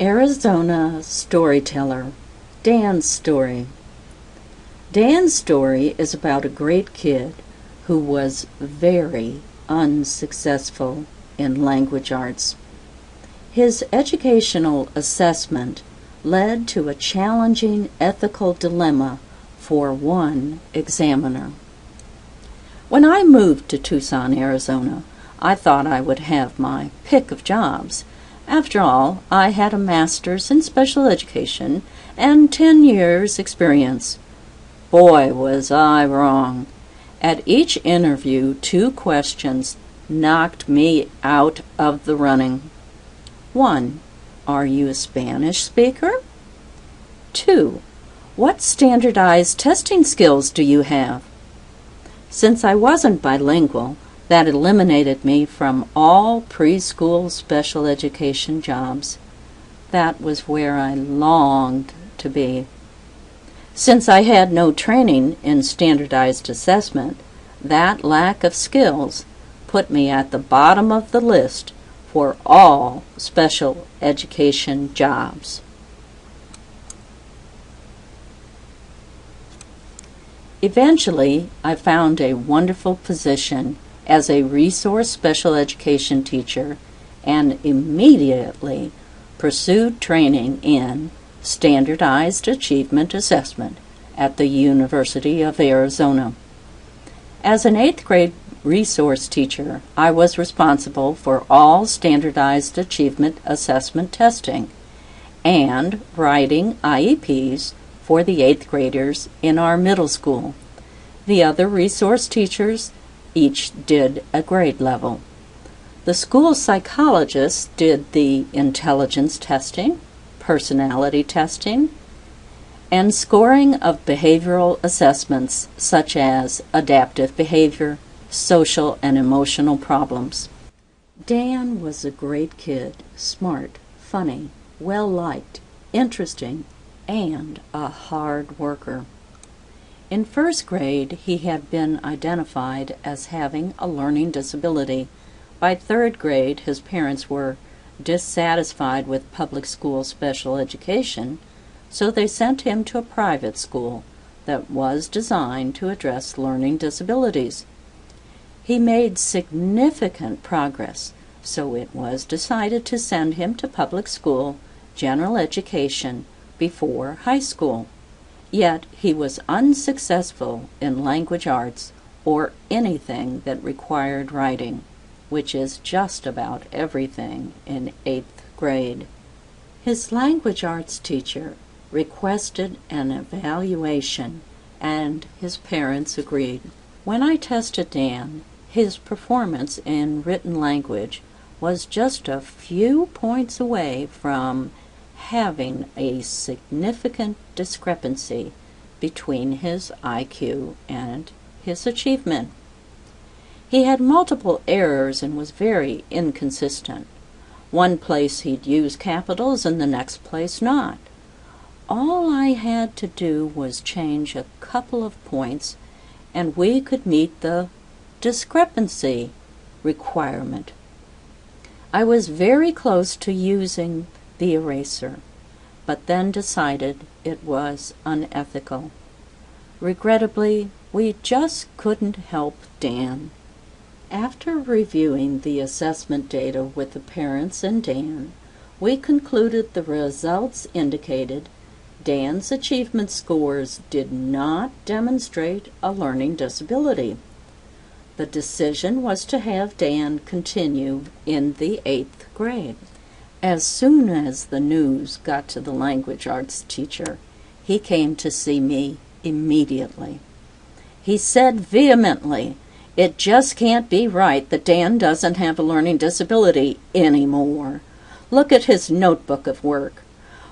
Arizona Storyteller, Dan's Story. Dan's story is about a great kid who was very unsuccessful in language arts. His educational assessment led to a challenging ethical dilemma for one examiner. When I moved to Tucson, Arizona, I thought I would have my pick of jobs. After all, I had a master's in special education and 10 years' experience. Boy, was I wrong. At each interview, 2 questions knocked me out of the running. 1. Are you a Spanish speaker? 2. What standardized testing skills do you have? Since I wasn't bilingual, that eliminated me from all preschool special education jobs. That was where I longed to be. Since I had no training in standardized assessment, that lack of skills put me at the bottom of the list for all special education jobs. Eventually, I found a wonderful position as a resource special education teacher and immediately pursued training in standardized achievement assessment at the University of Arizona. As an 8th grade resource teacher, I was responsible for all standardized achievement assessment testing and writing IEPs for the 8th graders in our middle school. The other resource teachers each did a grade level. The school psychologists did the intelligence testing, personality testing, and scoring of behavioral assessments such as adaptive behavior, social and emotional problems. Dan was a great kid, smart, funny, well-liked, interesting, and a hard worker. In 1st grade, he had been identified as having a learning disability. By 3rd grade, his parents were dissatisfied with public school special education, so they sent him to a private school that was designed to address learning disabilities. He made significant progress, so it was decided to send him to public school general education before high school. Yet he was unsuccessful in language arts or anything that required writing, which is just about everything in 8th grade. His language arts teacher requested an evaluation, and his parents agreed. When I tested Dan, his performance in written language was just a few points away from having a significant discrepancy between his IQ and his achievement. He had multiple errors and was very inconsistent. One place he'd use capitals and the next place not. All I had to do was change a couple of points and we could meet the discrepancy requirement. I was very close to using the eraser, but then decided it was unethical. Regrettably, we just couldn't help Dan. After reviewing the assessment data with the parents and Dan, we concluded the results indicated Dan's achievement scores did not demonstrate a learning disability. The decision was to have Dan continue in the 8th grade. As soon as the news got to the language arts teacher, he came to see me immediately. He said vehemently, "It just can't be right that Dan doesn't have a learning disability anymore. Look at his notebook of work.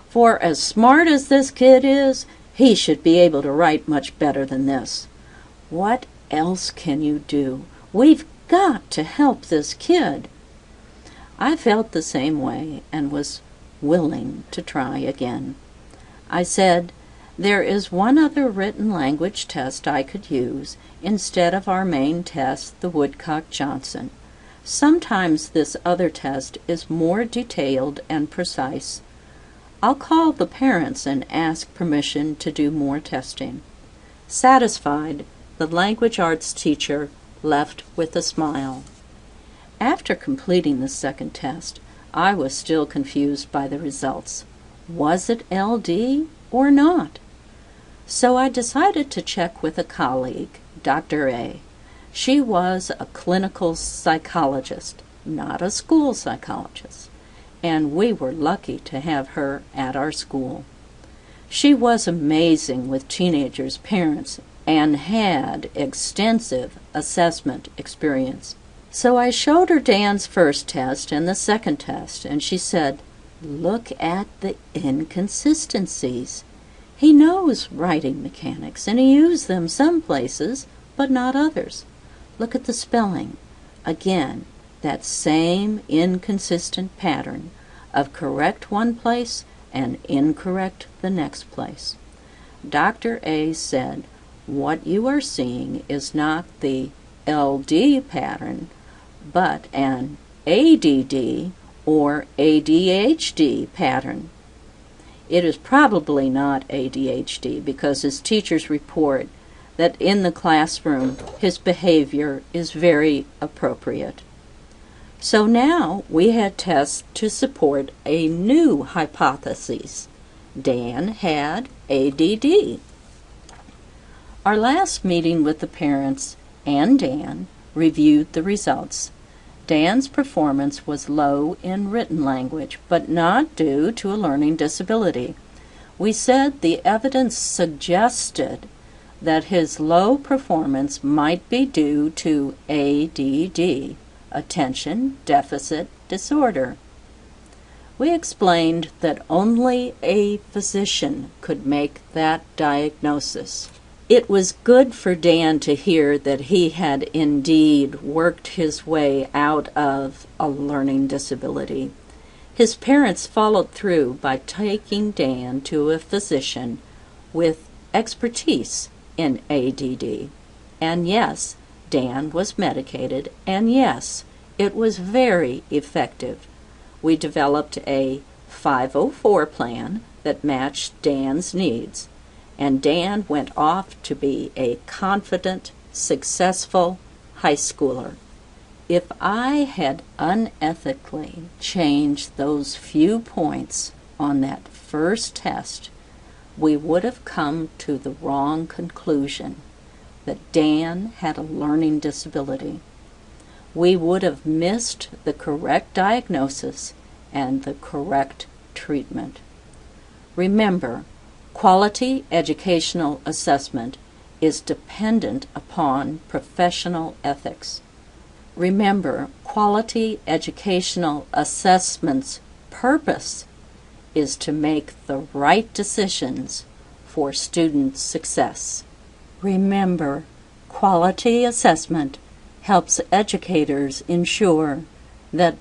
For as smart as this kid is, he should be able to write much better than this. What else can you do? We've got to help this kid." I felt the same way and was willing to try again. I said, "There is one other written language test I could use instead of our main test, the Woodcock-Johnson. Sometimes this other test is more detailed and precise. I'll call the parents and ask permission to do more testing. Satisfied, the language arts teacher left with a smile. After completing the second test, I was still confused by the results. Was it LD or not? So I decided to check with a colleague, Dr. A. She was a clinical psychologist, not a school psychologist, and we were lucky to have her at our school. She was amazing with teenagers' parents and had extensive assessment experience. So I showed her Dan's first test and the second test, and she said, "Look at the inconsistencies. He knows writing mechanics, and he used them some places, but not others. Look at the spelling. Again, that same inconsistent pattern of correct one place and incorrect the next place." Dr. A said, "What you are seeing is not the LD pattern, but an ADD or ADHD pattern. It is probably not ADHD because his teachers report that in the classroom his behavior is very appropriate." So now we had tests to support a new hypothesis. Dan had ADD. Our last meeting with the parents and Dan reviewed the results. Dan's performance was low in written language, but not due to a learning disability. We said the evidence suggested that his low performance might be due to ADD, attention deficit disorder. We explained that only a physician could make that diagnosis. It was good for Dan to hear that he had indeed worked his way out of a learning disability. His parents followed through by taking Dan to a physician with expertise in ADD. And yes, Dan was medicated, and yes, it was very effective. We developed a 504 plan that matched Dan's needs, and Dan went off to be a confident, successful high schooler. If I had unethically changed those few points on that first test, we would have come to the wrong conclusion that Dan had a learning disability. We would have missed the correct diagnosis and the correct treatment. Remember, quality educational assessment is dependent upon professional ethics. Remember, quality educational assessment's purpose is to make the right decisions for student success. Remember, quality assessment helps educators ensure that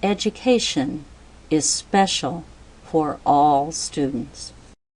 education is special for all students.